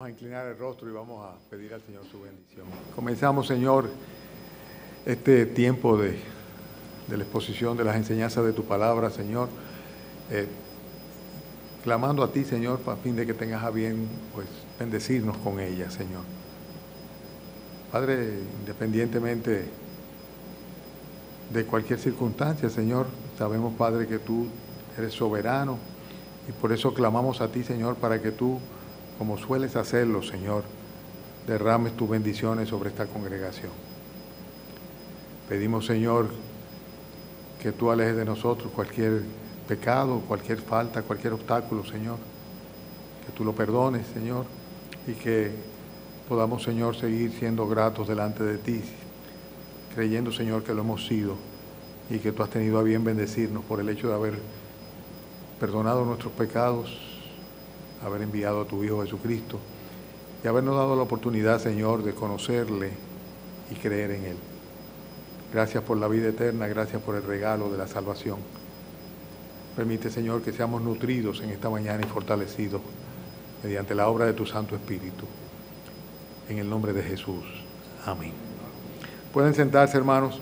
Vamos a inclinar el rostro y vamos a pedir al Señor su bendición. Comenzamos, Señor, este tiempo de la exposición de las enseñanzas de tu palabra, Señor, clamando a ti, Señor, a fin de que tengas a bien, pues, bendecirnos con ella, Señor. Padre, independientemente de cualquier circunstancia, Señor, sabemos, Padre, que tú eres soberano y por eso clamamos a ti, Señor, para que tú, como sueles hacerlo, Señor, derrames tus bendiciones sobre esta congregación. Pedimos, Señor, que tú alejes de nosotros cualquier pecado, cualquier falta, cualquier obstáculo, Señor. Que tú lo perdones, Señor, y que podamos, Señor, seguir siendo gratos delante de ti, creyendo, Señor, que lo hemos sido y que tú has tenido a bien bendecirnos por el hecho de haber perdonado nuestros pecados, haber enviado a tu Hijo Jesucristo y habernos dado la oportunidad, Señor, de conocerle y creer en Él. Gracias por la vida eterna, gracias por el regalo de la salvación. Permite, Señor, que seamos nutridos en esta mañana y fortalecidos mediante la obra de tu Santo Espíritu. En el nombre de Jesús. Amén. Pueden sentarse, hermanos.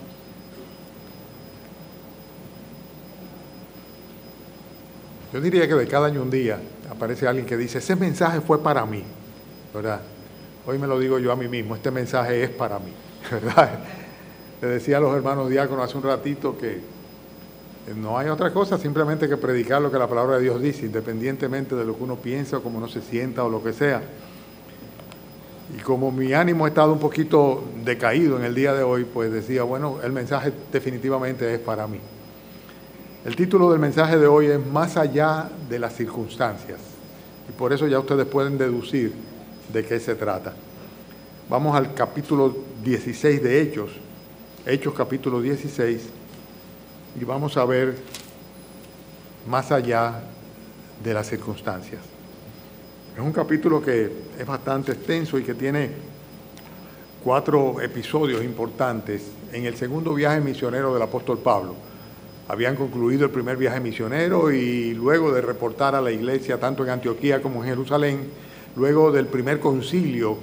Yo diría que de cada año un día aparece alguien que dice, ese mensaje fue para mí, ¿verdad? Hoy me lo digo yo a mí mismo, este mensaje es para mí, ¿verdad? Le decía a los hermanos diáconos hace un ratito que no hay otra cosa, simplemente que predicar lo que la palabra de Dios dice, independientemente de lo que uno piensa o cómo uno se sienta o lo que sea. Y como mi ánimo ha estado un poquito decaído en el día de hoy, pues decía, bueno, el mensaje definitivamente es para mí. El título del mensaje de hoy es Más allá de las circunstancias. Y por eso ya ustedes pueden deducir de qué se trata. Vamos al capítulo 16 de Hechos. Hechos capítulo 16. Y vamos a ver más allá de las circunstancias. Es un capítulo que es bastante extenso y que tiene 4 episodios importantes en el segundo viaje misionero del apóstol Pablo. Habían concluido el primer viaje misionero y luego de reportar a la iglesia tanto en Antioquía como en Jerusalén, luego del primer concilio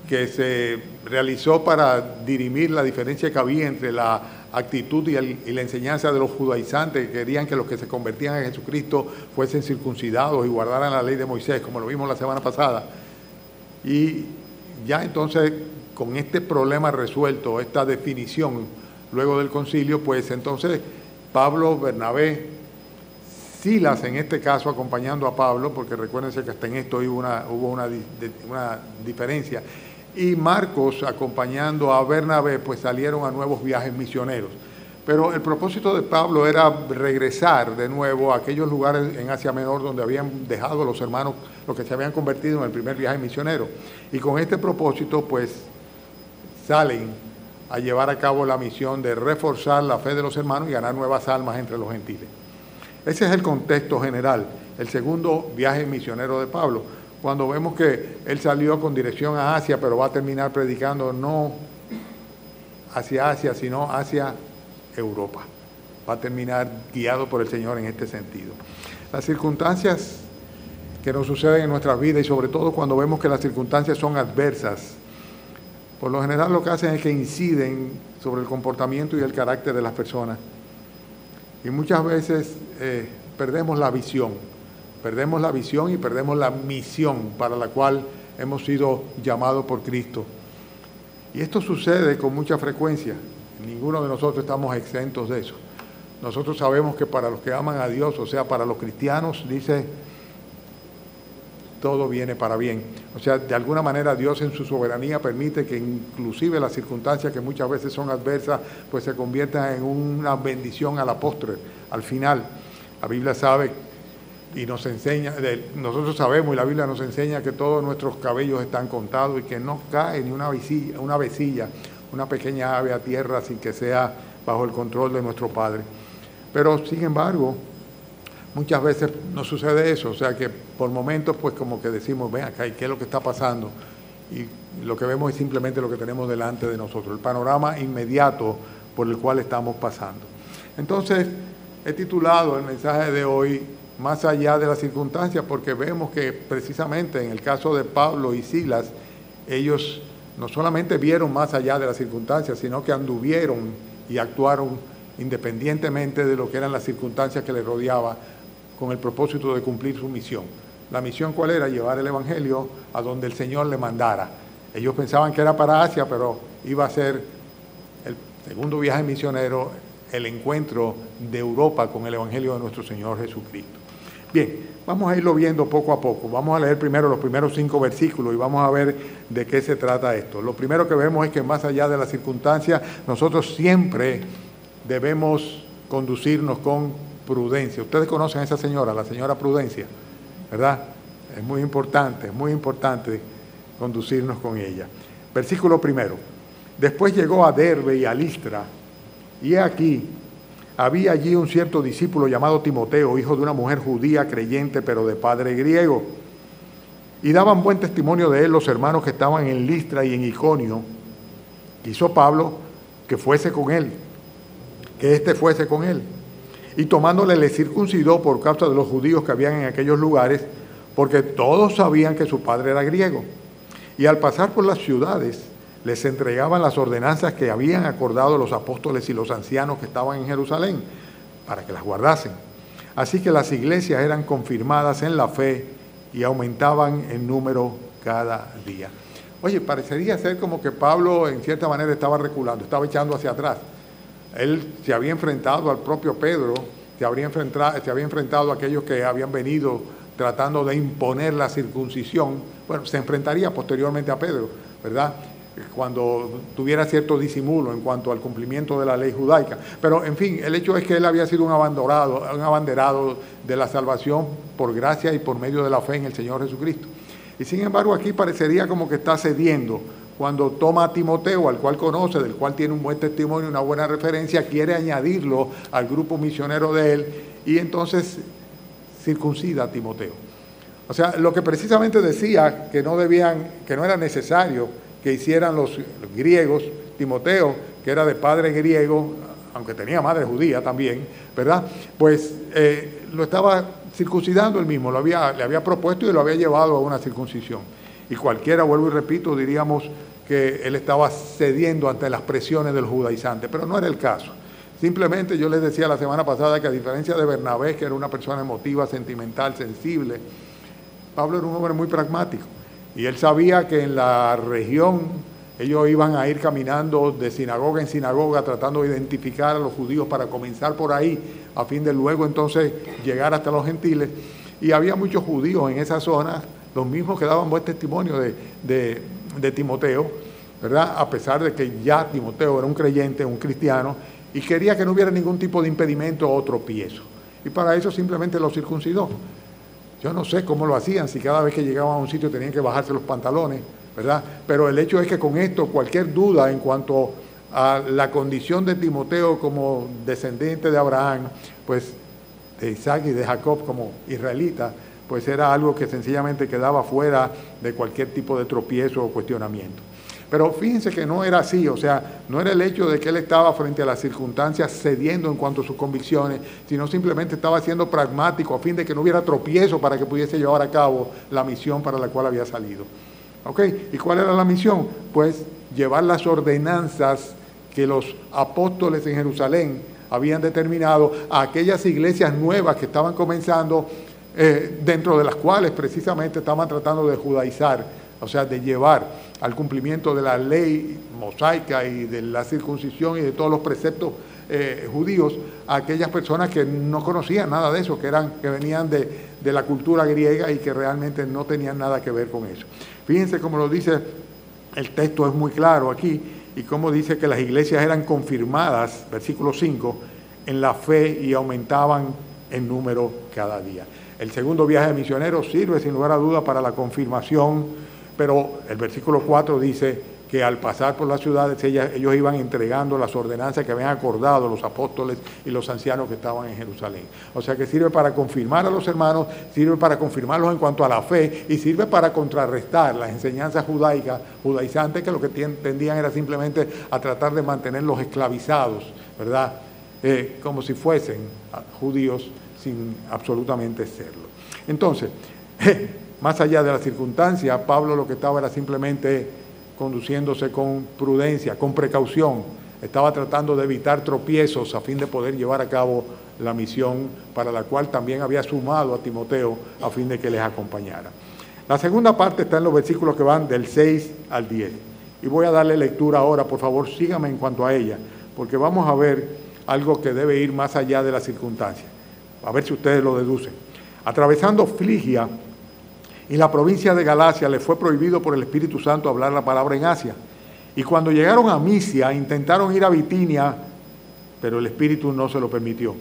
que se realizó para dirimir la diferencia que había entre la actitud y la enseñanza de los judaizantes que querían que los que se convertían a Jesucristo fuesen circuncidados y guardaran la ley de Moisés, como lo vimos la semana pasada. Y ya entonces, con este problema resuelto, esta definición, luego del concilio, pues entonces Pablo, Bernabé, Silas en este caso acompañando a Pablo, porque recuérdense que hasta en esto hubo una diferencia, y Marcos acompañando a Bernabé, pues salieron a nuevos viajes misioneros. Pero el propósito de Pablo era regresar de nuevo a aquellos lugares en Asia Menor donde habían dejado los hermanos, los que se habían convertido en el primer viaje misionero. Y con este propósito, pues, salen a llevar a cabo la misión de reforzar la fe de los hermanos y ganar nuevas almas entre los gentiles. Ese es el contexto general, el segundo viaje misionero de Pablo, cuando vemos que él salió con dirección a Asia, pero va a terminar predicando no hacia Asia, sino hacia Europa. Va a terminar guiado por el Señor en este sentido. Las circunstancias que nos suceden en nuestras vidas y sobre todo cuando vemos que las circunstancias son adversas, por lo general lo que hacen es que inciden sobre el comportamiento y el carácter de las personas. Y muchas veces perdemos la visión y perdemos la misión para la cual hemos sido llamados por Cristo. Y esto sucede con mucha frecuencia. Ninguno de nosotros estamos exentos de eso. Nosotros sabemos que para los que aman a Dios, o sea, para los cristianos, dice, todo viene para bien. O sea, de alguna manera Dios en su soberanía permite que inclusive las circunstancias que muchas veces son adversas, pues se conviertan en una bendición a la postre, al final. La Biblia sabe y nos enseña, nosotros sabemos y la Biblia nos enseña que todos nuestros cabellos están contados y que no cae ni una vecilla, una pequeña ave a tierra sin que sea bajo el control de nuestro Padre. Pero sin embargo, muchas veces nos sucede eso, o sea que por momentos pues como que decimos, ven acá, ¿qué es lo que está pasando? Y lo que vemos es simplemente lo que tenemos delante de nosotros, el panorama inmediato por el cual estamos pasando. Entonces, he titulado el mensaje de hoy, más allá de las circunstancias, porque vemos que precisamente en el caso de Pablo y Silas, ellos no solamente vieron más allá de las circunstancias, sino que anduvieron y actuaron independientemente de lo que eran las circunstancias que les rodeaba, con el propósito de cumplir su misión. La misión, ¿cuál era? Llevar el Evangelio a donde el Señor le mandara. Ellos pensaban que era para Asia, pero iba a ser el segundo viaje misionero, el encuentro de Europa con el Evangelio de nuestro Señor Jesucristo. Bien, vamos a irlo viendo poco a poco. Vamos a leer primero los primeros 5 versículos y vamos a ver de qué se trata esto. Lo primero que vemos es que más allá de las circunstancias, nosotros siempre debemos conducirnos con prudencia. Ustedes conocen a esa señora, la señora Prudencia, ¿verdad? Es muy importante conducirnos con ella. Versículo primero. Después llegó a Derbe y a Listra, y he aquí, había allí un cierto discípulo llamado Timoteo, hijo de una mujer judía creyente, pero de padre griego. Y daban buen testimonio de él los hermanos que estaban en Listra y en Iconio. Quiso Pablo que fuese con él, que éste fuese con él. Y tomándole le circuncidó por causa de los judíos que habían en aquellos lugares, porque todos sabían que su padre era griego. Y al pasar por las ciudades, les entregaban las ordenanzas que habían acordado los apóstoles y los ancianos que estaban en Jerusalén, para que las guardasen. Así que las iglesias eran confirmadas en la fe y aumentaban en número cada día. Oye, parecería ser como que Pablo en cierta manera estaba reculando, estaba echando hacia atrás. Él se había enfrentado al propio Pedro, se había enfrentado a aquellos que habían venido tratando de imponer la circuncisión. Bueno, se enfrentaría posteriormente a Pedro, ¿verdad?, cuando tuviera cierto disimulo en cuanto al cumplimiento de la ley judaica. Pero, en fin, el hecho es que él había sido un abanderado de la salvación por gracia y por medio de la fe en el Señor Jesucristo. Y sin embargo, aquí parecería como que está cediendo. Cuando toma a Timoteo, al cual conoce, del cual tiene un buen testimonio, una buena referencia, quiere añadirlo al grupo misionero de él, y entonces circuncida a Timoteo. O sea, lo que precisamente decía que no era necesario que hicieran los griegos, Timoteo, que era de padre griego, aunque tenía madre judía también, ¿verdad? Pues lo estaba circuncidando él mismo, le había propuesto y lo había llevado a una circuncisión. Y cualquiera, vuelvo y repito, diríamos que él estaba cediendo ante las presiones del judaizante, pero no era el caso. Simplemente yo les decía la semana pasada que a diferencia de Bernabé, que era una persona emotiva, sentimental, sensible, Pablo era un hombre muy pragmático. Y él sabía que en la región ellos iban a ir caminando de sinagoga en sinagoga tratando de identificar a los judíos para comenzar por ahí, a fin de luego entonces llegar hasta los gentiles. Y había muchos judíos en esa zona, los mismos que daban buen testimonio de Timoteo, ¿verdad? A pesar de que ya Timoteo era un creyente, un cristiano, y quería que no hubiera ningún tipo de impedimento o tropiezo. Y para eso simplemente lo circuncidó. Yo no sé cómo lo hacían, si cada vez que llegaban a un sitio tenían que bajarse los pantalones, ¿verdad? Pero el hecho es que con esto, cualquier duda en cuanto a la condición de Timoteo como descendiente de Abraham, pues de Isaac y de Jacob como israelita, pues era algo que sencillamente quedaba fuera de cualquier tipo de tropiezo o cuestionamiento. Pero fíjense que no era así, o sea, no era el hecho de que él estaba frente a las circunstancias cediendo en cuanto a sus convicciones, sino simplemente estaba siendo pragmático a fin de que no hubiera tropiezo para que pudiese llevar a cabo la misión para la cual había salido. ¿Ok? ¿Y cuál era la misión? Pues llevar las ordenanzas que los apóstoles en Jerusalén habían determinado a aquellas iglesias nuevas que estaban comenzando, dentro de las cuales precisamente estaban tratando de judaizar, o sea, de llevar al cumplimiento de la ley mosaica y de la circuncisión y de todos los preceptos judíos a aquellas personas que no conocían nada de eso, que venían de la cultura griega y que realmente no tenían nada que ver con eso. Fíjense cómo lo dice el texto, es muy claro aquí, y cómo dice que las iglesias eran confirmadas, versículo 5, en la fe y aumentaban en número cada día. El segundo viaje misionero sirve sin lugar a duda para la confirmación, pero el versículo 4 dice que al pasar por las ciudades ellos iban entregando las ordenanzas que habían acordado los apóstoles y los ancianos que estaban en Jerusalén. O sea que sirve para confirmar a los hermanos, sirve para confirmarlos en cuanto a la fe y sirve para contrarrestar las enseñanzas judaizantes que lo que tendían era simplemente a tratar de mantenerlos esclavizados, ¿verdad? Como si fuesen judíos sin absolutamente serlo. Entonces, más allá de las circunstancias, Pablo lo que estaba era simplemente conduciéndose con prudencia, con precaución. Estaba tratando de evitar tropiezos a fin de poder llevar a cabo la misión para la cual también había sumado a Timoteo a fin de que les acompañara. La segunda parte está en los versículos que van del 6 al 10. Y voy a darle lectura ahora, por favor, síganme en cuanto a ella, porque vamos a ver algo que debe ir más allá de las circunstancias. A ver si ustedes lo deducen. Atravesando Frigia y la provincia de Galacia, les fue prohibido por el Espíritu Santo hablar la palabra en Asia. Y cuando llegaron a Misia, intentaron ir a Bitinia, pero el Espíritu no se lo permitió.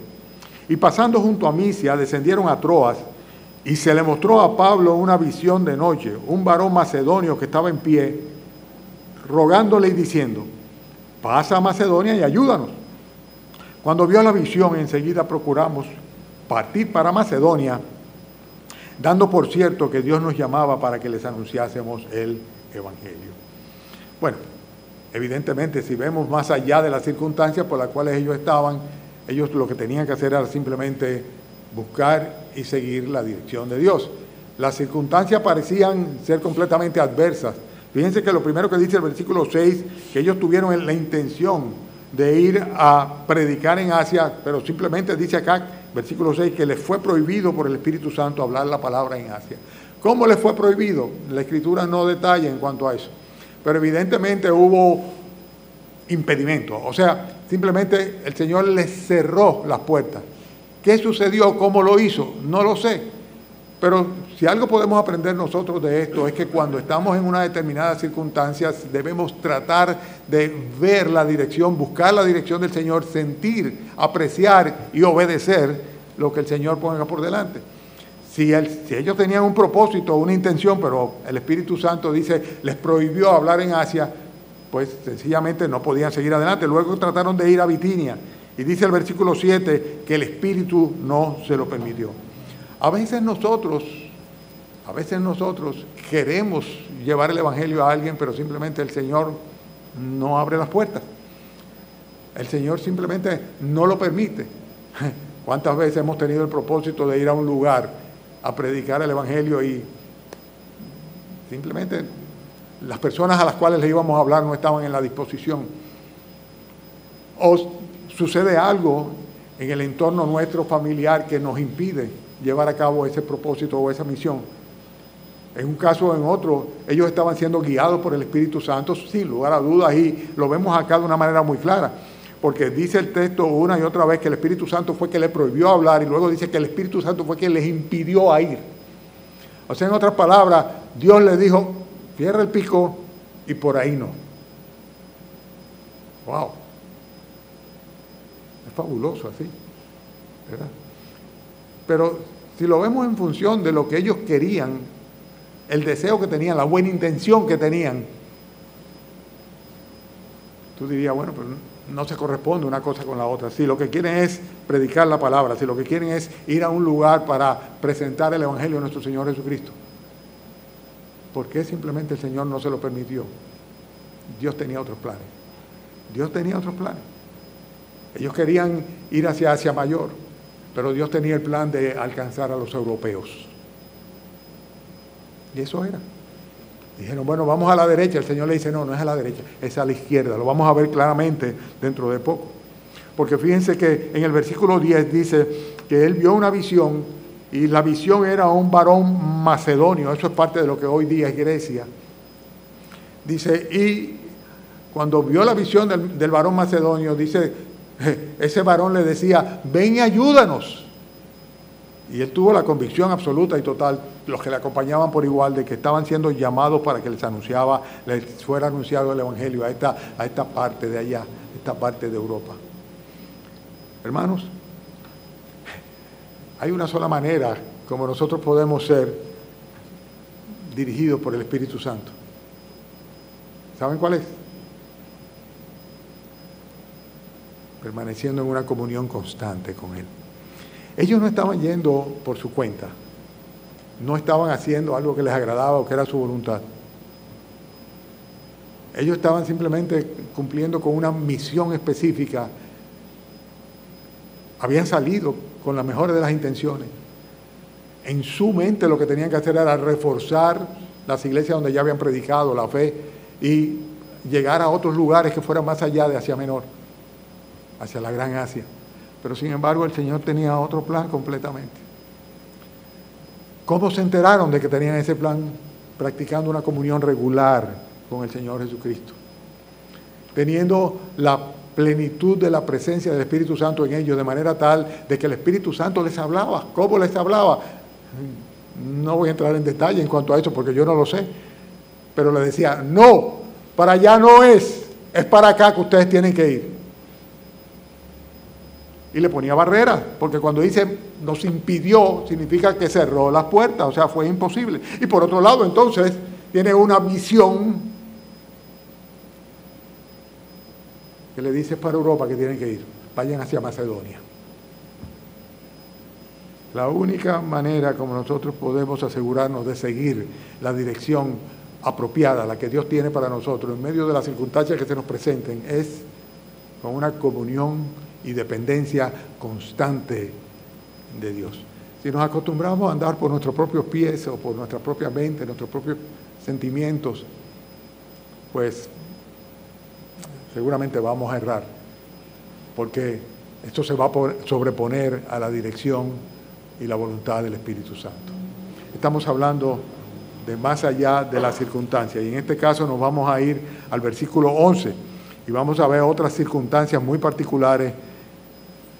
Y pasando junto a Misia, descendieron a Troas, y se le mostró a Pablo una visión de noche, un varón macedonio que estaba en pie, rogándole y diciendo: pasa a Macedonia y ayúdanos. Cuando vio la visión, enseguida procuramos partir para Macedonia, dando por cierto que Dios nos llamaba para que les anunciásemos el Evangelio. Bueno, evidentemente, si vemos más allá de las circunstancias por las cuales ellos estaban, ellos lo que tenían que hacer era simplemente buscar y seguir la dirección de Dios. Las circunstancias parecían ser completamente adversas. Fíjense que lo primero que dice el versículo 6, que ellos tuvieron la intención de ir a predicar en Asia, pero simplemente dice acá, versículo 6, que les fue prohibido por el Espíritu Santo hablar la palabra en Asia. ¿Cómo les fue prohibido? La Escritura no detalla en cuanto a eso, pero evidentemente hubo impedimento, o sea, simplemente el Señor les cerró las puertas. ¿Qué sucedió? ¿Cómo lo hizo? No lo sé. Pero si algo podemos aprender nosotros de esto es que cuando estamos en una determinada circunstancia debemos tratar de ver la dirección, buscar la dirección del Señor, sentir, apreciar y obedecer lo que el Señor ponga por delante. Si ellos tenían un propósito, una intención, pero el Espíritu Santo dice, les prohibió hablar en Asia, pues sencillamente no podían seguir adelante. Luego trataron de ir a Bitinia. Y dice el versículo 7 que el Espíritu no se lo permitió. A veces nosotros queremos llevar el Evangelio a alguien, pero simplemente el Señor no abre las puertas. El Señor simplemente no lo permite. ¿Cuántas veces hemos tenido el propósito de ir a un lugar a predicar el Evangelio y simplemente las personas a las cuales le íbamos a hablar no estaban en la disposición? O sucede algo en el entorno nuestro familiar que nos impide llevar a cabo ese propósito o esa misión. En un caso o en otro, ellos estaban siendo guiados por el Espíritu Santo, sin lugar a dudas, y lo vemos acá de una manera muy clara, porque dice el texto una y otra vez que el Espíritu Santo fue que les prohibió hablar, y luego dice que el Espíritu Santo fue que les impidió a ir. O sea, en otras palabras, Dios les dijo, cierra el pico y por ahí no. ¡Wow! Es fabuloso así, ¿verdad? Pero si lo vemos en función de lo que ellos querían, el deseo que tenían, la buena intención que tenían, tú dirías, bueno, pero no se corresponde una cosa con la otra. Si lo que quieren es predicar la palabra, si lo que quieren es ir a un lugar para presentar el Evangelio de nuestro Señor Jesucristo, ¿por qué simplemente el Señor no se lo permitió? Dios tenía otros planes. Dios tenía otros planes. Ellos querían ir hacia Asia Mayor, pero Dios tenía el plan de alcanzar a los europeos. Y eso era. Dijeron, bueno, vamos a la derecha. El Señor le dice, no, no es a la derecha, es a la izquierda. Lo vamos a ver claramente dentro de poco. Porque fíjense que en el versículo 10 dice que él vio una visión, y la visión era un varón macedonio. Eso es parte de lo que hoy día es Grecia. Dice, y cuando vio la visión del varón macedonio, dice, ese varón le decía, ven y ayúdanos. Y él tuvo la convicción absoluta y total, los que le acompañaban por igual, de que estaban siendo llamados para que les fuera anunciado el Evangelio a esta parte de allá, esta parte de Europa. Hermanos, hay una sola manera como nosotros podemos ser dirigidos por el Espíritu Santo. ¿Saben cuál es? Permaneciendo en una comunión constante con Él. Ellos no estaban yendo por su cuenta, no estaban haciendo algo que les agradaba o que era su voluntad. Ellos estaban simplemente cumpliendo con una misión específica. Habían salido con las mejores de las intenciones. En su mente lo que tenían que hacer era reforzar las iglesias donde ya habían predicado la fe y llegar a otros lugares que fueran más allá de Asia Menor, hacia la Gran Asia. Pero sin embargo el Señor tenía otro plan completamente. ¿Cómo se enteraron de que tenían ese plan? Practicando una comunión regular con el Señor Jesucristo, teniendo la plenitud de la presencia del Espíritu Santo en ellos, de manera tal de que el Espíritu Santo les hablaba. ¿Cómo les hablaba? No voy a entrar en detalle en cuanto a eso porque yo no lo sé, pero les decía, no, para allá no es para acá que ustedes tienen que ir. Y le ponía barreras, porque cuando dice nos impidió, significa que cerró las puertas, o sea, fue imposible. Y por otro lado, entonces, tiene una visión que le dice para Europa que tienen que ir, vayan hacia Macedonia. La única manera como nosotros podemos asegurarnos de seguir la dirección apropiada, la que Dios tiene para nosotros, en medio de las circunstancias que se nos presenten, es con una comunión y dependencia constante de Dios. Si nos acostumbramos a andar por nuestros propios pies o por nuestra propia mente, nuestros propios sentimientos, pues seguramente vamos a errar, porque esto se va a sobreponer a la dirección y la voluntad del Espíritu Santo. Estamos hablando de más allá de las circunstancias, y en este caso nos vamos a ir al versículo 11 y vamos a ver otras circunstancias muy particulares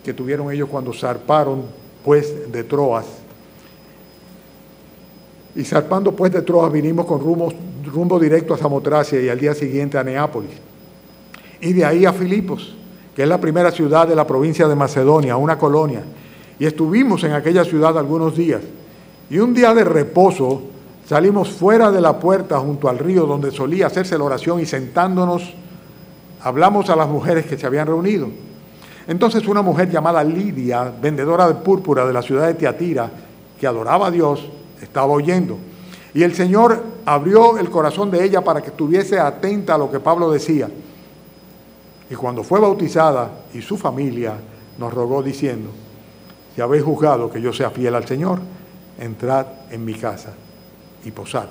que tuvieron ellos cuando zarparon pues de Troas. Y zarpando pues de Troas vinimos con rumbo directo a Samotracia y al día siguiente a Neápolis. Y de ahí a Filipos, que es la primera ciudad de la provincia de Macedonia, una colonia. Y estuvimos en aquella ciudad algunos días. Y un día de reposo salimos fuera de la puerta junto al río donde solía hacerse la oración y sentándonos hablamos a las mujeres que se habían reunido. Entonces una mujer llamada Lidia, vendedora de púrpura de la ciudad de Tiatira, que adoraba a Dios, estaba oyendo. Y el Señor abrió el corazón de ella para que estuviese atenta a lo que Pablo decía. Y cuando fue bautizada y su familia nos rogó diciendo, si habéis juzgado que yo sea fiel al Señor, entrad en mi casa y posad.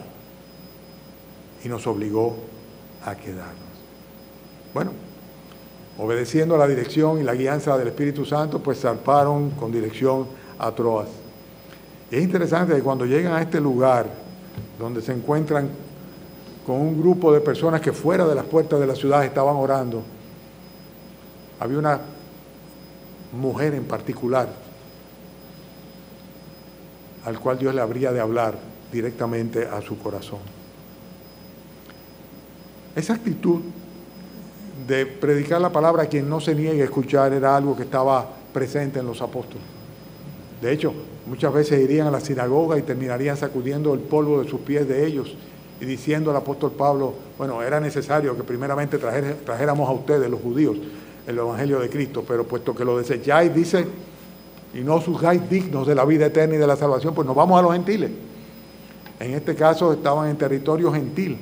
Y nos obligó a quedarnos. Bueno, obedeciendo a la dirección y la guianza del Espíritu Santo, pues zarparon con dirección a Troas. Y es interesante que cuando llegan a este lugar, donde se encuentran con un grupo de personas que fuera de las puertas de la ciudad estaban orando, había una mujer en particular, al cual Dios le habría de hablar directamente a su corazón. Esa actitud de predicar la palabra a quien no se niegue a escuchar era algo que estaba presente en los apóstoles. De hecho, muchas veces irían a la sinagoga y terminarían sacudiendo el polvo de sus pies de ellos y diciendo al apóstol Pablo, bueno, era necesario que primeramente trajéramos a ustedes, los judíos, el evangelio de Cristo, pero puesto que lo desecháis, dice, y no os juzgáis dignos de la vida eterna y de la salvación, pues nos vamos a los gentiles. En este caso estaban en territorio gentil,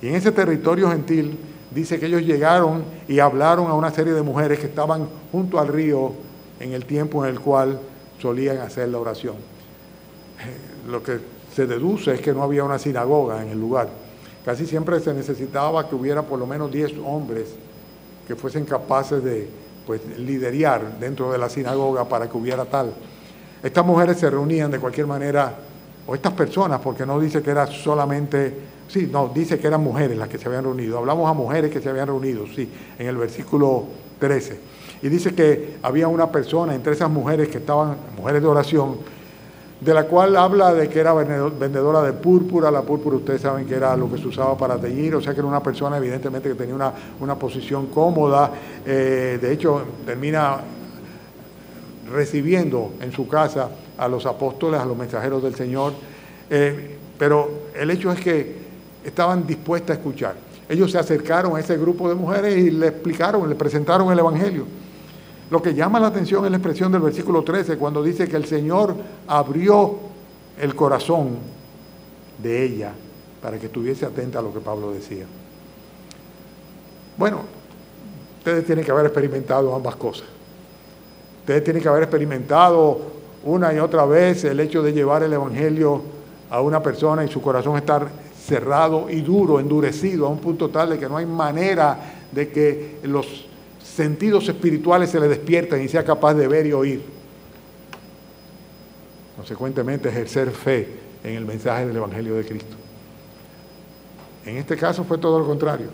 y en ese territorio gentil dice que ellos llegaron y hablaron a una serie de mujeres que estaban junto al río en el tiempo en el cual solían hacer la oración. Lo que se deduce es que no había una sinagoga en el lugar. Casi siempre se necesitaba que hubiera por lo menos 10 hombres que fuesen capaces de liderar dentro de la sinagoga para que hubiera tal. Estas mujeres se reunían de cualquier manera, o estas personas, porque no dice que era solamente, sí, no, dice que eran mujeres las que se habían reunido. Hablamos a mujeres que se habían reunido, sí, en el versículo 13. Y dice que había una persona entre esas mujeres que estaban, mujeres de oración, de la cual habla de que era vendedora de púrpura. La púrpura ustedes saben que era lo que se usaba para teñir, o sea que era una persona evidentemente que tenía una posición cómoda. De hecho, termina recibiendo en su casa a los apóstoles, a los mensajeros del Señor, pero el hecho es que estaban dispuestas a escuchar. Ellos se acercaron a ese grupo de mujeres y le explicaron, le presentaron el Evangelio. Lo que llama la atención es la expresión del versículo 13, cuando dice que el Señor abrió el corazón de ella para que estuviese atenta a lo que Pablo decía. Bueno, ustedes tienen que haber experimentado ambas cosas. Ustedes tienen que haber experimentado una y otra vez el hecho de llevar el Evangelio a una persona y su corazón estar cerrado y duro, endurecido, a un punto tal de que no hay manera de que los sentidos espirituales se le despierten y sea capaz de ver y oír. Consecuentemente, ejercer fe en el mensaje del Evangelio de Cristo. En este caso fue todo lo contrario.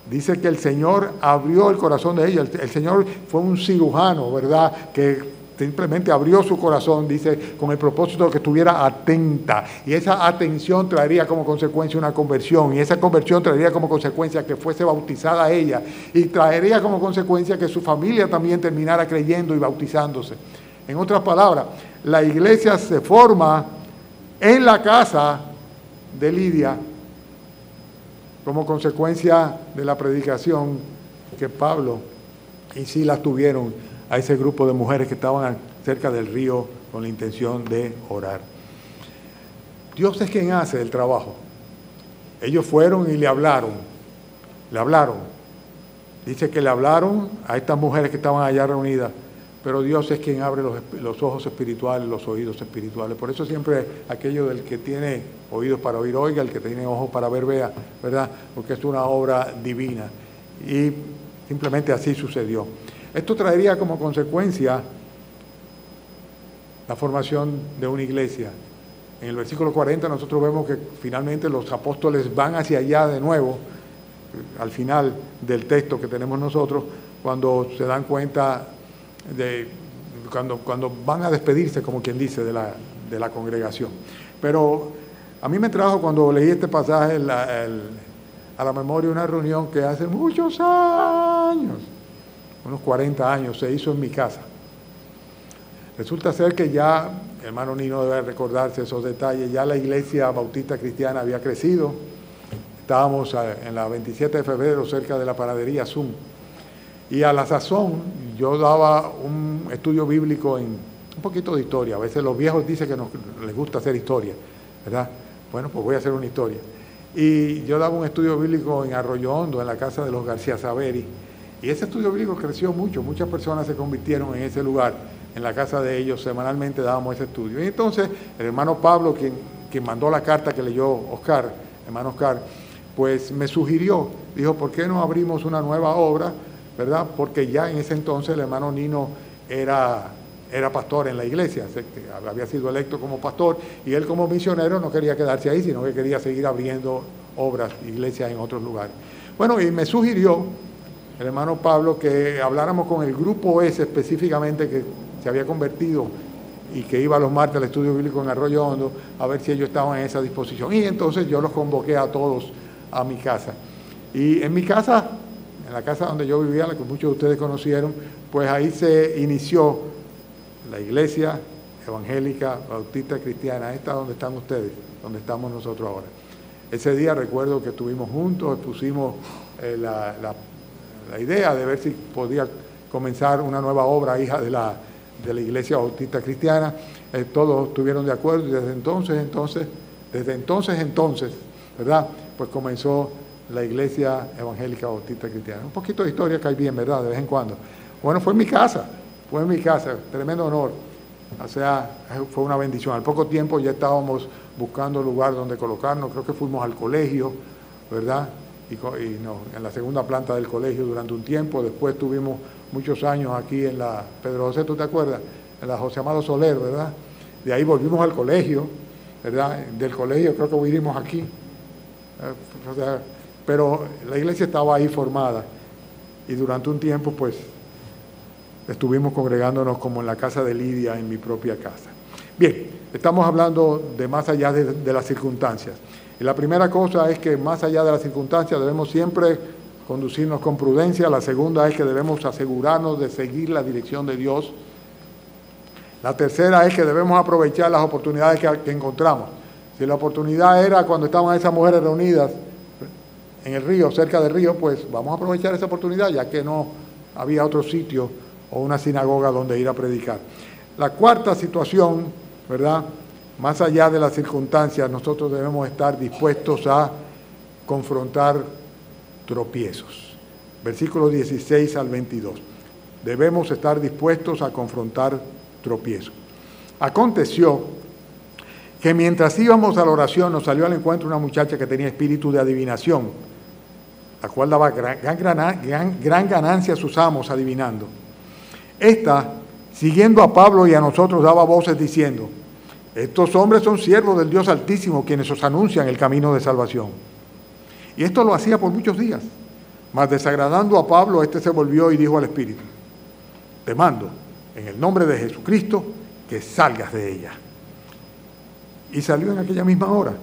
Dice que el Señor abrió el corazón de ella. El Señor fue un cirujano, ¿verdad?, que simplemente abrió su corazón, dice, con el propósito de que estuviera atenta. Y esa atención traería como consecuencia una conversión. Y esa conversión traería como consecuencia que fuese bautizada ella. Y traería como consecuencia que su familia también terminara creyendo y bautizándose. En otras palabras, la iglesia se forma en la casa de Lidia como consecuencia de la predicación que Pablo y Silas tuvieron a ese grupo de mujeres que estaban cerca del río con la intención de orar. Dios es quien hace el trabajo. Ellos fueron y le hablaron. Dice que le hablaron a estas mujeres que estaban allá reunidas, pero Dios es quien abre los ojos espirituales, los oídos espirituales. Por eso siempre aquello del que tiene oídos para oír, oiga, el que tiene ojos para ver, vea, ¿verdad? Porque es una obra divina. Y simplemente así sucedió. Esto traería como consecuencia la formación de una iglesia. En el versículo 40 nosotros vemos que finalmente los apóstoles van hacia allá de nuevo, al final del texto que tenemos nosotros, cuando se dan cuenta de, cuando van a despedirse, como quien dice, de la congregación. Pero a mí me trajo, cuando leí este pasaje, a la memoria una reunión que hace muchos años, unos 40 años, se hizo en mi casa. Resulta ser que ya, hermano Nino debe recordarse esos detalles, ya la iglesia bautista cristiana había crecido. Estábamos en la 27 de febrero cerca de la panadería Zoom. Y a la sazón yo daba un estudio bíblico en un poquito de historia. A veces los viejos dicen que les gusta hacer historia, ¿verdad? Bueno, pues voy a hacer una historia. Y yo daba un estudio bíblico en Arroyo Hondo, en la casa de los García Saveri. Y ese estudio bíblico creció mucho. Muchas personas se convirtieron en ese lugar. En la casa de ellos semanalmente dábamos ese estudio. Y entonces el hermano Pablo, quien mandó la carta que leyó Oscar, hermano Oscar, pues me sugirió, dijo, ¿por qué no abrimos una nueva obra? ¿Verdad? Porque ya en ese entonces el hermano Nino era pastor en la iglesia, había sido electo como pastor, y él como misionero no quería quedarse ahí, sino que quería seguir abriendo obras, iglesias en otros lugares. Bueno, y me sugirió el hermano Pablo que habláramos con el grupo ese específicamente que se había convertido y que iba los martes al estudio bíblico en Arroyo Hondo, a ver si ellos estaban en esa disposición. Y entonces yo los convoqué a todos a mi casa. Y en mi casa, en la casa donde yo vivía, la que muchos de ustedes conocieron, pues ahí se inició la iglesia evangélica, bautista, cristiana. Esta donde están ustedes, donde estamos nosotros ahora. Ese día recuerdo que estuvimos juntos, pusimos la idea de ver si podía comenzar una nueva obra, hija de la iglesia bautista cristiana. Todos estuvieron de acuerdo y desde entonces, ¿verdad? Pues comenzó la iglesia evangélica bautista cristiana. Un poquito de historia cae bien, ¿verdad? De vez en cuando. Bueno, fue en mi casa, tremendo honor. O sea, fue una bendición. Al poco tiempo ya estábamos buscando lugar donde colocarnos, creo que fuimos al colegio, ¿verdad? En la segunda planta del colegio durante un tiempo. Después tuvimos muchos años aquí en la Pedro José, ¿tú te acuerdas? En la José Amado Soler, ¿verdad? De ahí volvimos al colegio, ¿verdad? Del colegio creo que vinimos aquí. O sea, pero la iglesia estaba ahí formada y durante un tiempo pues estuvimos congregándonos como en la casa de Lidia, en mi propia casa. Bien, estamos hablando de más allá de las circunstancias. Y la primera cosa es que más allá de las circunstancias debemos siempre conducirnos con prudencia. La segunda es que debemos asegurarnos de seguir la dirección de Dios. La tercera es que debemos aprovechar las oportunidades que encontramos. Si la oportunidad era cuando estaban esas mujeres reunidas en el río, cerca del río, pues vamos a aprovechar esa oportunidad, ya que no había otro sitio o una sinagoga donde ir a predicar. La cuarta situación, ¿verdad? Más allá de las circunstancias, nosotros debemos estar dispuestos a confrontar tropiezos. Versículos 16 al 22. Debemos estar dispuestos a confrontar tropiezos. Aconteció que mientras íbamos a la oración nos salió al encuentro una muchacha que tenía espíritu de adivinación, la cual daba gran ganancia a sus amos adivinando. Esta, siguiendo a Pablo y a nosotros, daba voces diciendo: estos hombres son siervos del Dios Altísimo, quienes os anuncian el camino de salvación. Y esto lo hacía por muchos días. Mas desagradando a Pablo, éste se volvió y dijo al espíritu: te mando, en el nombre de Jesucristo, que salgas de ella. Y salió en aquella misma hora.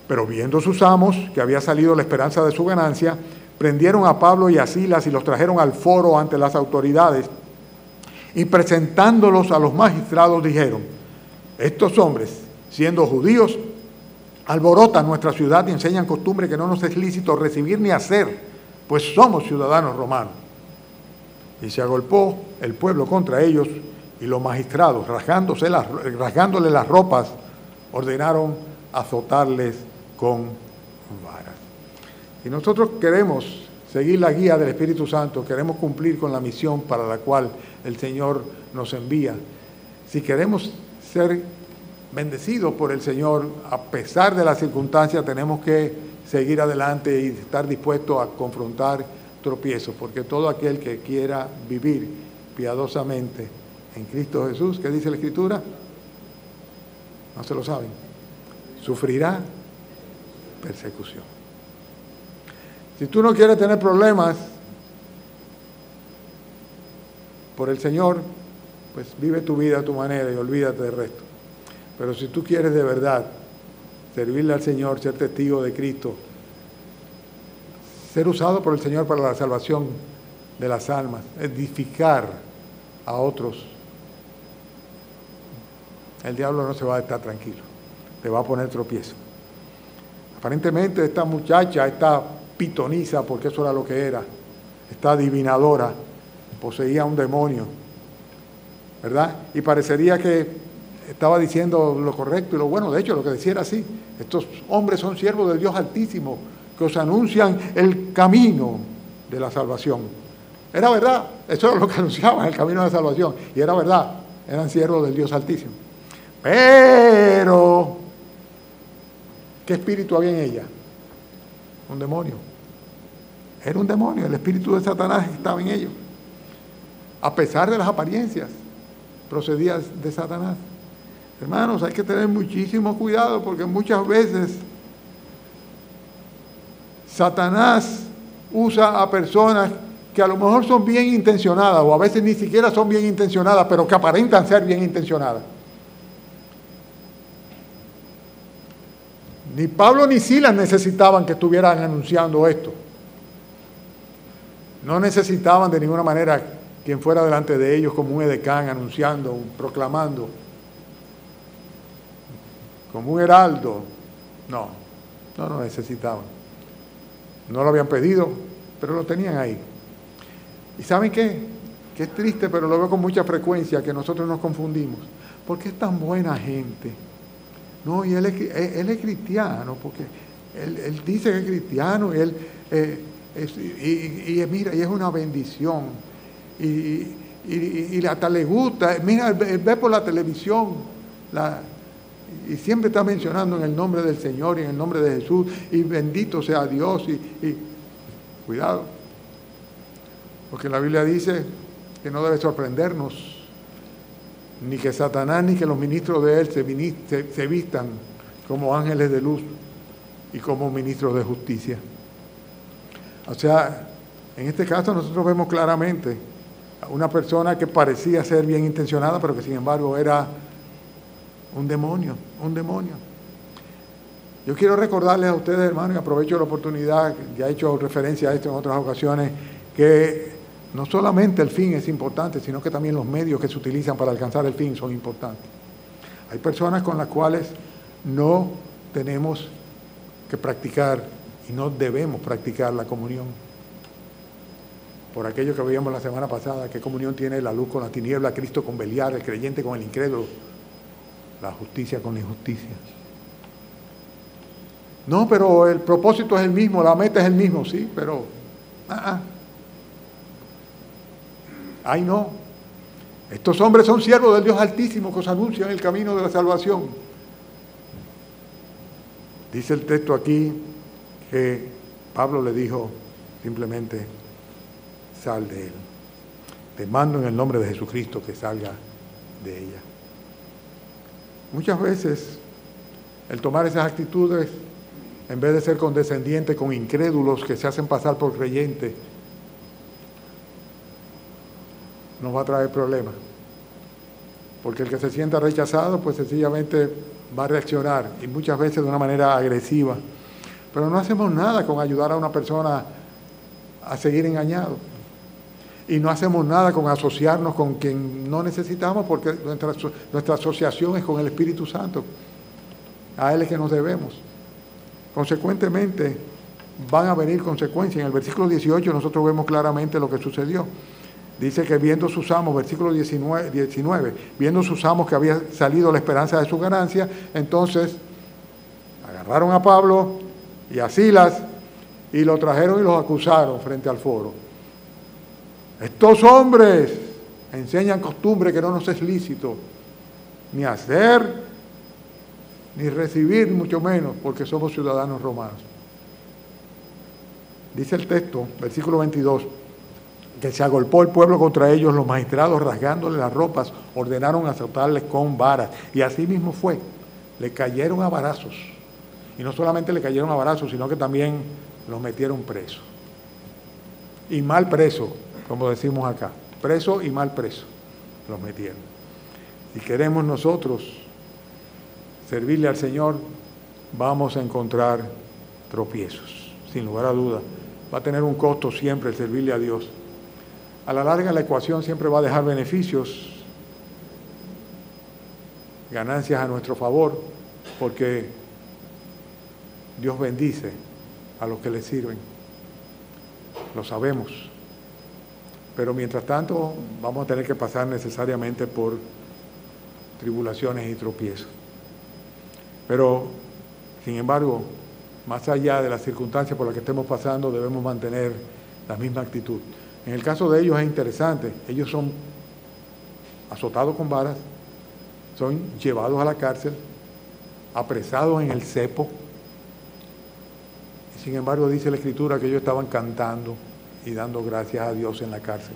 Pero viendo sus amos que había salido la esperanza de su ganancia, prendieron a Pablo y a Silas y los trajeron al foro ante las autoridades, y presentándolos a los magistrados dijeron: estos hombres, siendo judíos, alborotan nuestra ciudad y enseñan costumbre que no nos es lícito recibir ni hacer, pues somos ciudadanos romanos. Y se agolpó el pueblo contra ellos, y los magistrados, rasgándole las ropas, ordenaron azotarles con varas. Y nosotros queremos seguir la guía del Espíritu Santo, queremos cumplir con la misión para la cual el Señor nos envía. Si queremos ser bendecidos por el Señor, a pesar de las circunstancias, tenemos que seguir adelante y estar dispuestos a confrontar tropiezos, porque todo aquel que quiera vivir piadosamente en Cristo Jesús, ¿qué dice la Escritura? No se lo saben. Sufrirá persecución. Si tú no quieres tener problemas por el Señor, pues vive tu vida a tu manera y olvídate del resto. Pero si tú quieres de verdad servirle al Señor, ser testigo de Cristo, ser usado por el Señor para la salvación de las almas, edificar a otros, el diablo no se va a estar tranquilo, te va a poner tropiezo. Aparentemente esta muchacha, esta pitonisa, porque eso era lo que era, esta adivinadora, poseía un demonio, ¿verdad? Y parecería que estaba diciendo lo correcto y lo bueno. De hecho, lo que decía era así: estos hombres son siervos del Dios Altísimo, que os anuncian el camino de la salvación. Era verdad, eso era lo que anunciaban, el camino de la salvación, y era verdad, eran siervos del Dios Altísimo. Pero, ¿qué espíritu había en ella? Un demonio. Era un demonio, el espíritu de Satanás estaba en ellos. A pesar de las apariencias, procedía de Satanás. Hermanos, hay que tener muchísimo cuidado, porque muchas veces Satanás usa a personas que a lo mejor son bien intencionadas, o a veces ni siquiera son bien intencionadas, pero que aparentan ser bien intencionadas. Ni Pablo ni Silas necesitaban que estuvieran anunciando esto. No necesitaban de ninguna manera quien fuera delante de ellos como un edecán anunciando, proclamando, como un heraldo. No necesitaban. No lo habían pedido, pero lo tenían ahí. ¿Y saben qué? Que es triste, pero lo veo con mucha frecuencia, que nosotros nos confundimos. ¿Por qué es tan buena gente? No, y él es cristiano, porque él dice que es cristiano, y él mira, y es una bendición. Y hasta le gusta, mira, él ve por la televisión, y siempre está mencionando en el nombre del Señor y en el nombre de Jesús, y bendito sea Dios, y cuidado, porque la Biblia dice que no debe sorprendernos ni que Satanás ni que los ministros de él se vistan como ángeles de luz y como ministros de justicia. O sea, en este caso nosotros vemos claramente a una persona que parecía ser bien intencionada, pero que sin embargo era un demonio. Yo quiero recordarles a ustedes, hermanos, y aprovecho la oportunidad, ya he hecho referencia a esto en otras ocasiones, que no solamente el fin es importante, sino que también los medios que se utilizan para alcanzar el fin son importantes. Hay personas con las cuales no tenemos que practicar y no debemos practicar la comunión. Por aquello que veíamos la semana pasada, ¿qué comunión tiene la luz con la tiniebla, Cristo con Beliar, el creyente con el incrédulo, la justicia con la injusticia? No, pero el propósito es el mismo, la meta es el mismo, sí, pero Ay, no. Estos hombres son siervos del Dios Altísimo que os anuncian el camino de la salvación. Dice el texto aquí que Pablo le dijo simplemente, sal de él. Te mando en el nombre de Jesucristo que salga de ella. Muchas veces el tomar esas actitudes, en vez de ser condescendiente con incrédulos que se hacen pasar por creyentes, nos va a traer problemas. Porque el que se sienta rechazado, pues sencillamente va a reaccionar, y muchas veces de una manera agresiva. Pero no hacemos nada con ayudar a una persona a seguir engañado. Y no hacemos nada con asociarnos con quien no necesitamos, porque nuestra asociación es con el Espíritu Santo. A Él es que nos debemos. Consecuentemente, van a venir consecuencias. En el versículo 18 nosotros vemos claramente lo que sucedió. Dice que viendo sus amos, versículo 19, viendo sus amos que había salido la esperanza de su ganancia, entonces agarraron a Pablo y a Silas y lo trajeron y los acusaron frente al foro. Estos hombres enseñan costumbre que no nos es lícito ni hacer, ni recibir, mucho menos, porque somos ciudadanos romanos. Dice el texto, versículo 22, que se agolpó el pueblo contra ellos, los magistrados rasgándoles las ropas, ordenaron azotarles con varas. Y así mismo fue, le cayeron a varazos. Y no solamente le cayeron a varazos, sino que también los metieron presos. Y mal preso, como decimos acá, preso y mal preso, los metieron. Si queremos nosotros servirle al Señor, vamos a encontrar tropiezos, sin lugar a dudas. Va a tener un costo siempre el servirle a Dios. A la larga la ecuación siempre va a dejar beneficios, ganancias a nuestro favor, porque Dios bendice a los que le sirven. Lo sabemos. Pero mientras tanto vamos a tener que pasar necesariamente por tribulaciones y tropiezos. Pero, sin embargo, más allá de las circunstancias por las que estemos pasando, debemos mantener la misma actitud. En el caso de ellos es interesante, ellos son azotados con varas, son llevados a la cárcel, apresados en el cepo, y sin embargo dice la Escritura que ellos estaban cantando y dando gracias a Dios en la cárcel.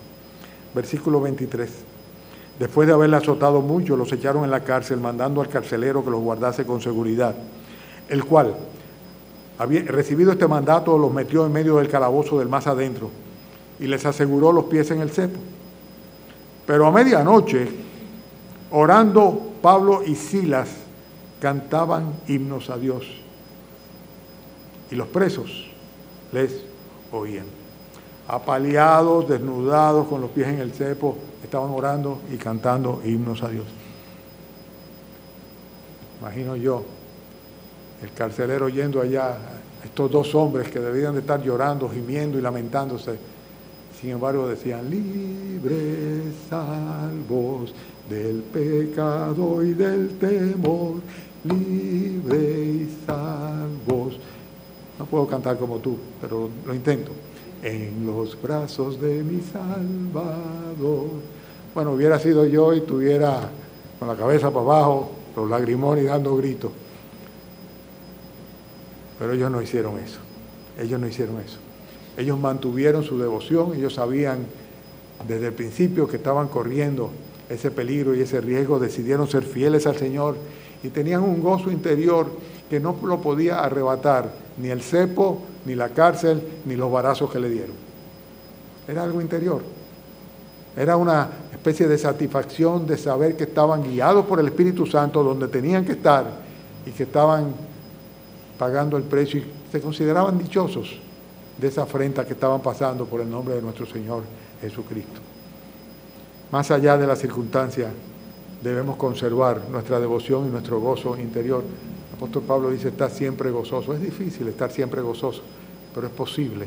Versículo 23. Después de haberle azotado mucho, los echaron en la cárcel, mandando al carcelero que los guardase con seguridad, el cual, recibido este mandato, los metió en medio del calabozo del más adentro y les aseguró los pies en el cepo. Pero a medianoche, orando, Pablo y Silas cantaban himnos a Dios y los presos les oían. Apaleados, desnudados, con los pies en el cepo, estaban orando y cantando himnos a Dios. Imagino yo, el carcelero yendo allá, estos dos hombres que debían de estar llorando, gimiendo y lamentándose. Sin embargo decían, libres, salvos del pecado y del temor, libres y salvos. No puedo cantar como tú, pero lo intento. En los brazos de mi Salvador. Bueno, hubiera sido yo y estuviera con la cabeza para abajo, los lagrimones y dando gritos. Pero ellos no hicieron eso. Ellos no hicieron eso. Ellos mantuvieron su devoción, ellos sabían desde el principio que estaban corriendo ese peligro y ese riesgo, decidieron ser fieles al Señor y tenían un gozo interior que no lo podía arrebatar ni el cepo, ni la cárcel, ni los varazos que le dieron. Era algo interior. Era una especie de satisfacción de saber que estaban guiados por el Espíritu Santo donde tenían que estar y que estaban pagando el precio y se consideraban dichosos de esa afrenta que estaban pasando por el nombre de nuestro Señor Jesucristo. Más allá de las circunstancias, debemos conservar nuestra devoción y nuestro gozo interior. El apóstol Pablo dice, está siempre gozoso. Es difícil estar siempre gozoso, pero es posible.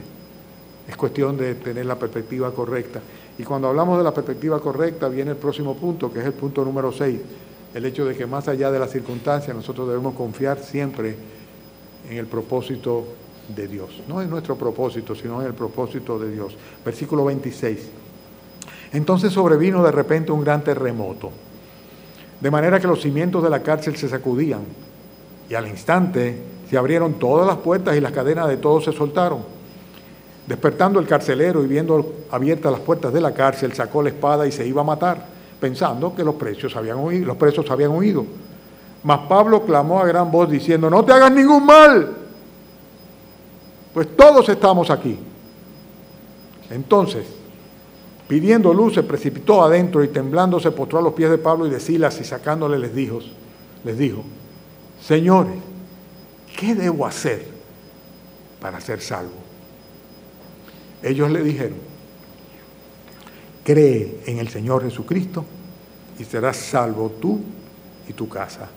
Es cuestión de tener la perspectiva correcta. Y cuando hablamos de la perspectiva correcta, viene el próximo punto, que es el punto número 6. El hecho de que más allá de las circunstancias, nosotros debemos confiar siempre en el propósito de Dios. No en nuestro propósito, sino en el propósito de Dios. Versículo 26. Entonces sobrevino de repente un gran terremoto, de manera que los cimientos de la cárcel se sacudían, y al instante se abrieron todas las puertas y las cadenas de todos se soltaron. Despertando el carcelero y viendo abiertas las puertas de la cárcel, sacó la espada y se iba a matar, pensando que los presos habían huido. Mas Pablo clamó a gran voz diciendo: no te hagas ningún mal, pues todos estamos aquí. Entonces, pidiendo luz, se precipitó adentro y temblando se postró a los pies de Pablo y de Silas, y sacándole les dijo: señores, ¿qué debo hacer para ser salvo? Ellos le dijeron: cree en el Señor Jesucristo y serás salvo tú y tu casa.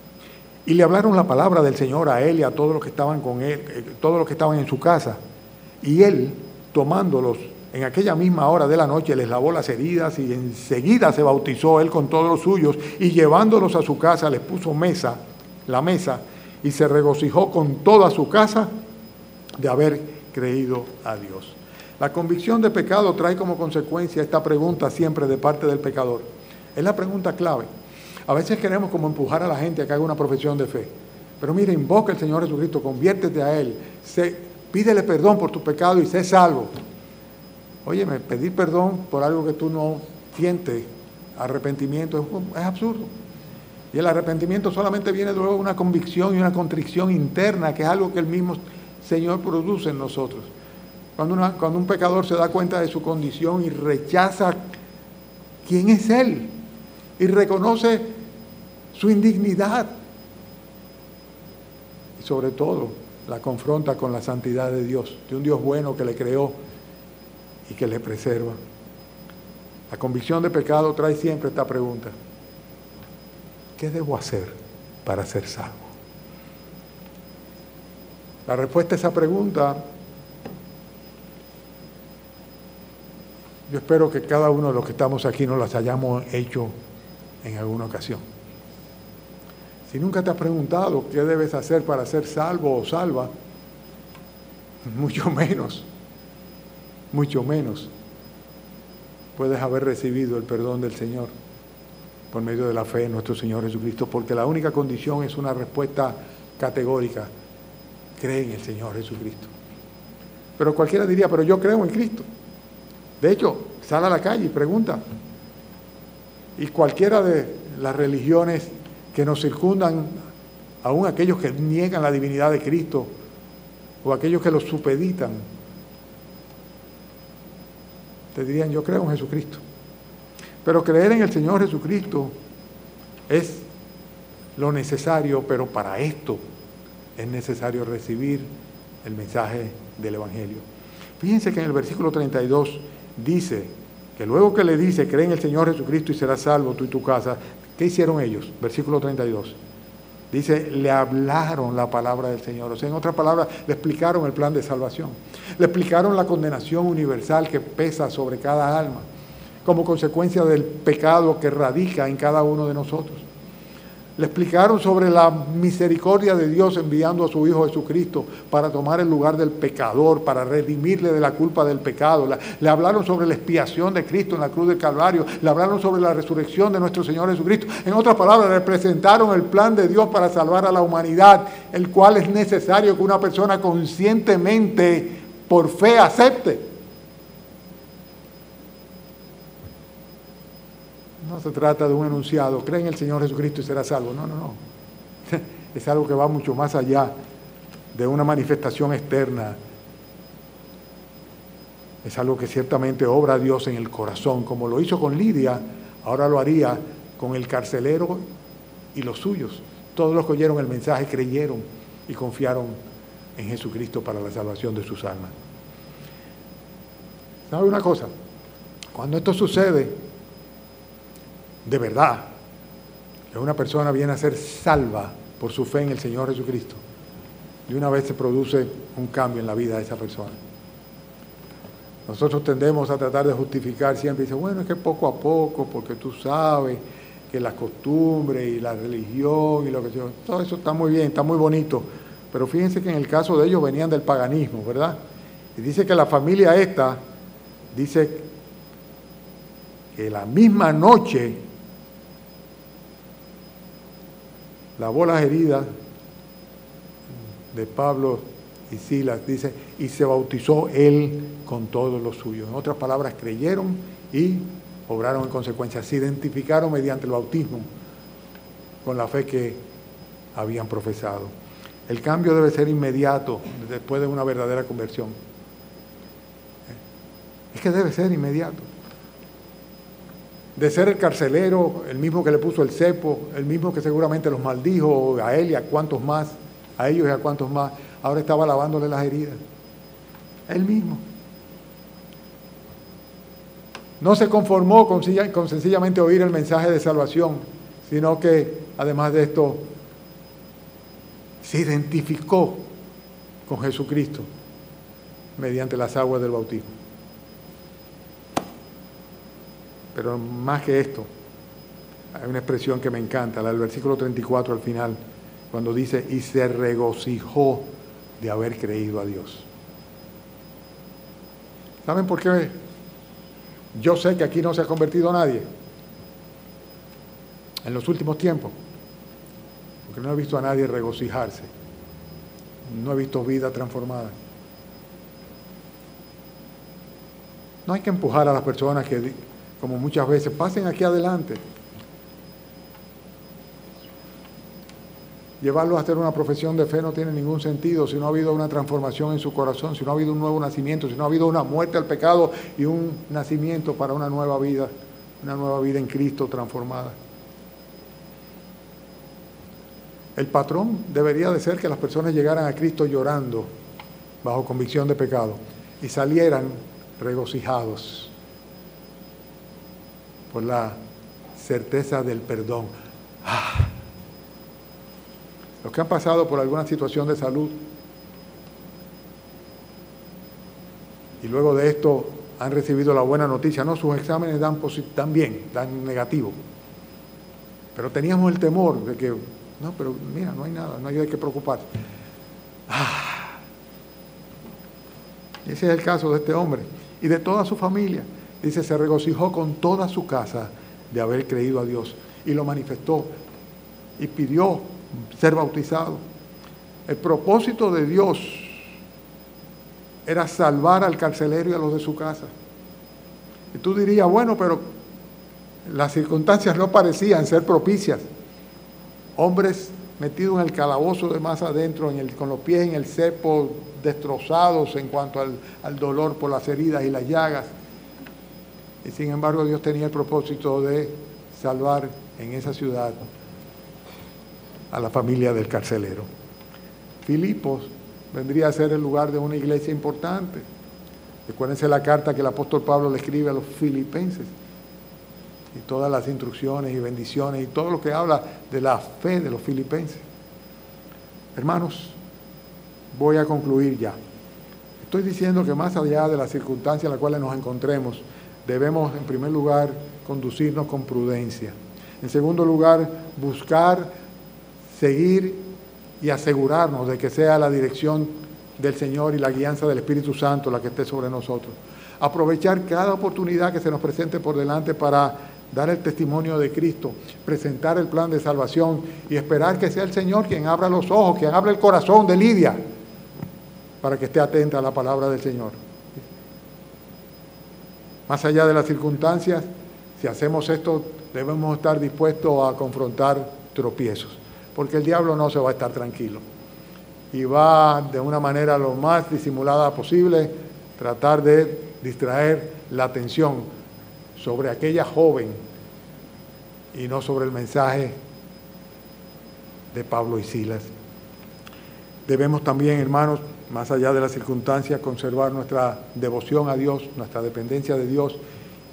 Y le hablaron la palabra del Señor a él y a todos los que estaban con él, todos los que estaban en su casa. Y él, tomándolos en aquella misma hora de la noche, les lavó las heridas y enseguida se bautizó él con todos los suyos, y llevándolos a su casa les puso la mesa, y se regocijó con toda su casa de haber creído a Dios. La convicción de pecado trae como consecuencia esta pregunta siempre de parte del pecador. Es la pregunta clave. A veces queremos como empujar a la gente a que haga una profesión de fe. Pero mire, invoca al Señor Jesucristo, conviértete a Él, pídele perdón por tu pecado y sé salvo. Óyeme, pedir perdón por algo que tú no sientes arrepentimiento es absurdo. Y el arrepentimiento solamente viene luego de una convicción y una contrición interna, que es algo que el mismo Señor produce en nosotros. Cuando un pecador se da cuenta de su condición y rechaza quién es Él y reconoce su indignidad, y sobre todo la confronta con la santidad de Dios, de un Dios bueno que le creó y que le preserva. La convicción de pecado trae siempre esta pregunta: ¿qué debo hacer para ser salvo? La respuesta a esa pregunta, yo espero que cada uno de los que estamos aquí nos las hayamos hecho en alguna ocasión. Si nunca te has preguntado qué debes hacer para ser salvo o salva, mucho menos puedes haber recibido el perdón del Señor por medio de la fe en nuestro Señor Jesucristo, porque la única condición es una respuesta categórica: cree en el Señor Jesucristo. Pero cualquiera diría: pero yo creo en Cristo. De hecho, sal a la calle y pregunta. Y cualquiera de las religiones que nos circundan, aún aquellos que niegan la divinidad de Cristo o aquellos que lo supeditan, te dirían: yo creo en Jesucristo. Pero creer en el Señor Jesucristo es lo necesario, pero para esto es necesario recibir el mensaje del Evangelio. Fíjense que en el versículo 32 dice que luego que le dice: cree en el Señor Jesucristo y serás salvo tú y tu casa, ¿qué hicieron ellos? Versículo 32. Dice: le hablaron la palabra del Señor. O sea, en otras palabras, le explicaron el plan de salvación. Le explicaron la condenación universal que pesa sobre cada alma, como consecuencia del pecado que radica en cada uno de nosotros. Le explicaron sobre la misericordia de Dios enviando a su Hijo Jesucristo para tomar el lugar del pecador, para redimirle de la culpa del pecado. Le hablaron sobre la expiación de Cristo en la cruz del Calvario. Le hablaron sobre la resurrección de nuestro Señor Jesucristo. En otras palabras, le presentaron el plan de Dios para salvar a la humanidad, el cual es necesario que una persona conscientemente, por fe, acepte. No se trata de un enunciado: cree en el Señor Jesucristo y será salvo. No. Es algo que va mucho más allá de una manifestación externa. Es algo que ciertamente obra Dios en el corazón, como lo hizo con Lidia, ahora lo haría con el carcelero y los suyos. Todos los que oyeron el mensaje creyeron y confiaron en Jesucristo para la salvación de sus almas. ¿Sabe una cosa? Cuando esto sucede, de verdad, que una persona viene a ser salva por su fe en el Señor Jesucristo, de una vez se produce un cambio en la vida de esa persona. Nosotros tendemos a tratar de justificar siempre, y dice: bueno, es que poco a poco, porque tú sabes que las costumbres y la religión y lo que sea, todo eso está muy bien, está muy bonito, pero fíjense que en el caso de ellos venían del paganismo, ¿verdad? Y dice que la familia esta, dice que la misma noche lavó las heridas de Pablo y Silas, dice, y se bautizó él con todos los suyos. En otras palabras, creyeron y obraron en consecuencia. Se identificaron mediante el bautismo con la fe que habían profesado. El cambio debe ser inmediato después de una verdadera conversión. Es que debe ser inmediato. De ser el carcelero, el mismo que le puso el cepo, el mismo que seguramente los maldijo, a él y a cuantos más, a ellos y a cuantos más, ahora estaba lavándole las heridas. Él mismo. No se conformó con sencillamente oír el mensaje de salvación, sino que, además de esto, se identificó con Jesucristo mediante las aguas del bautismo. Pero más que esto, hay una expresión que me encanta, la del versículo 34 al final, cuando dice, y se regocijó de haber creído a Dios. ¿Saben por qué? Yo sé que aquí no se ha convertido nadie en los últimos tiempos, porque no he visto a nadie regocijarse, no he visto vida transformada. No hay que empujar a las personas que, como muchas veces, pasen aquí adelante. Llevarlos a hacer una profesión de fe no tiene ningún sentido si no ha habido una transformación en su corazón, si no ha habido un nuevo nacimiento, si no ha habido una muerte al pecado y un nacimiento para una nueva vida en Cristo transformada. El patrón debería de ser que las personas llegaran a Cristo llorando, bajo convicción de pecado, y salieran regocijados por la certeza del perdón. Los que han pasado por alguna situación de salud y luego de esto han recibido la buena noticia, no, sus exámenes dan bien, dan negativo, pero teníamos el temor de que, no, pero mira, no hay nada, no hay de qué preocuparse. Ese es el caso de este hombre y de toda su familia. Dice, se regocijó con toda su casa de haber creído a Dios y lo manifestó y pidió ser bautizado. El propósito de Dios era salvar al carcelero y a los de su casa. Y tú dirías, bueno, pero las circunstancias no parecían ser propicias. Hombres metidos en el calabozo de más adentro, con los pies en el cepo, destrozados en cuanto al dolor por las heridas y las llagas. Y sin embargo Dios tenía el propósito de salvar en esa ciudad a la familia del carcelero. Filipos vendría a ser el lugar de una iglesia importante. Recuérdense la carta que el apóstol Pablo le escribe a los filipenses y todas las instrucciones y bendiciones y todo lo que habla de la fe de los filipenses. Hermanos, voy a concluir ya. Estoy diciendo que más allá de las circunstancias en las cuales nos encontremos, debemos en primer lugar conducirnos con prudencia. En segundo lugar, buscar, seguir y asegurarnos de que sea la dirección del Señor y la guianza del Espíritu Santo la que esté sobre nosotros. Aprovechar cada oportunidad que se nos presente por delante para dar el testimonio de Cristo, presentar el plan de salvación y esperar que sea el Señor quien abra los ojos, quien abra el corazón de Lidia para que esté atenta a la palabra del Señor. Más allá de las circunstancias, si hacemos esto, debemos estar dispuestos a confrontar tropiezos, porque el diablo no se va a estar tranquilo y va de una manera lo más disimulada posible tratar de distraer la atención sobre aquella joven y no sobre el mensaje de Pablo y Silas. Debemos también, hermanos, más allá de las circunstancias, conservar nuestra devoción a Dios, nuestra dependencia de Dios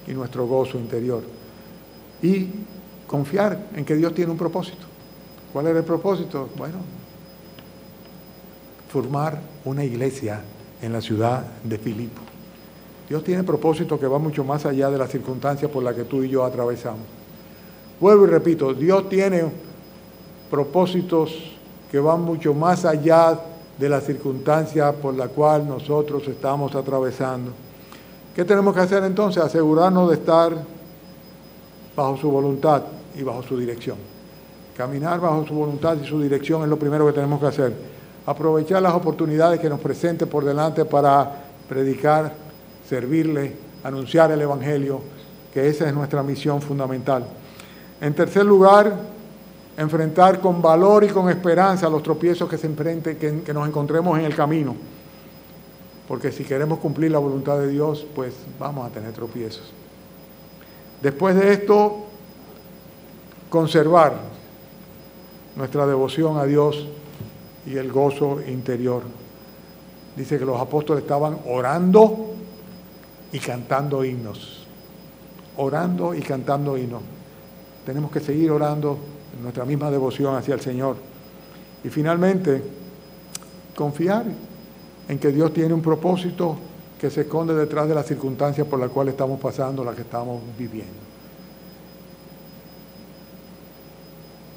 y nuestro gozo interior. Y confiar en que Dios tiene un propósito. ¿Cuál era el propósito? Bueno, formar una iglesia en la ciudad de Filipo. Dios tiene propósito que va mucho más allá de las circunstancias por las que tú y yo atravesamos. Vuelvo y repito, Dios tiene propósitos que van mucho más allá de las circunstancias por las cuales nosotros estamos atravesando. ¿Qué tenemos que hacer entonces? Asegurarnos de estar bajo su voluntad y bajo su dirección. Caminar bajo su voluntad y su dirección es lo primero que tenemos que hacer. Aprovechar las oportunidades que nos presente por delante para predicar, servirle, anunciar el Evangelio, que esa es nuestra misión fundamental. En tercer lugar, enfrentar con valor y con esperanza los tropiezos que nos encontremos en el camino. Porque si queremos cumplir la voluntad de Dios, pues vamos a tener tropiezos. Después de esto, conservar nuestra devoción a Dios y el gozo interior. Dice que los apóstoles estaban orando y cantando himnos. Orando y cantando himnos. Tenemos que seguir orando en nuestra misma devoción hacia el Señor. Y finalmente, confiar en que Dios tiene un propósito que se esconde detrás de las circunstancias por las cuales estamos pasando, las que estamos viviendo.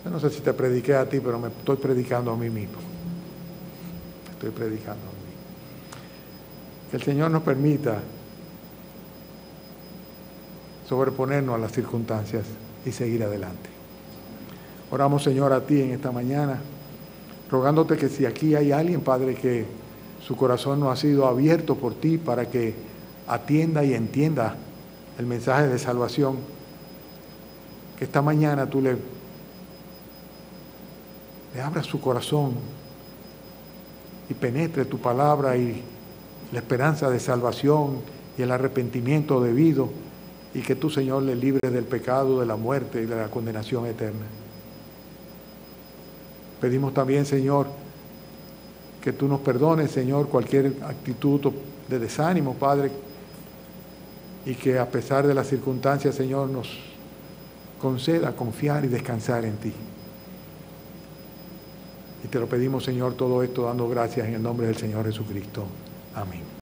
Yo no sé si te prediqué a ti, pero me estoy predicando a mí mismo. Estoy predicando a mí. Que el Señor nos permita sobreponernos a las circunstancias y seguir adelante. Oramos, Señor, a ti en esta mañana, rogándote que si aquí hay alguien, Padre, que su corazón no ha sido abierto por ti para que atienda y entienda el mensaje de salvación, que esta mañana tú le abras su corazón y penetre tu palabra y la esperanza de salvación y el arrepentimiento debido, y que tú, Señor, le libres del pecado, de la muerte y de la condenación eterna. Pedimos también, Señor, que tú nos perdones, Señor, cualquier actitud de desánimo, Padre, y que a pesar de las circunstancias, Señor, nos conceda confiar y descansar en ti. Y te lo pedimos, Señor, todo esto dando gracias en el nombre del Señor Jesucristo. Amén.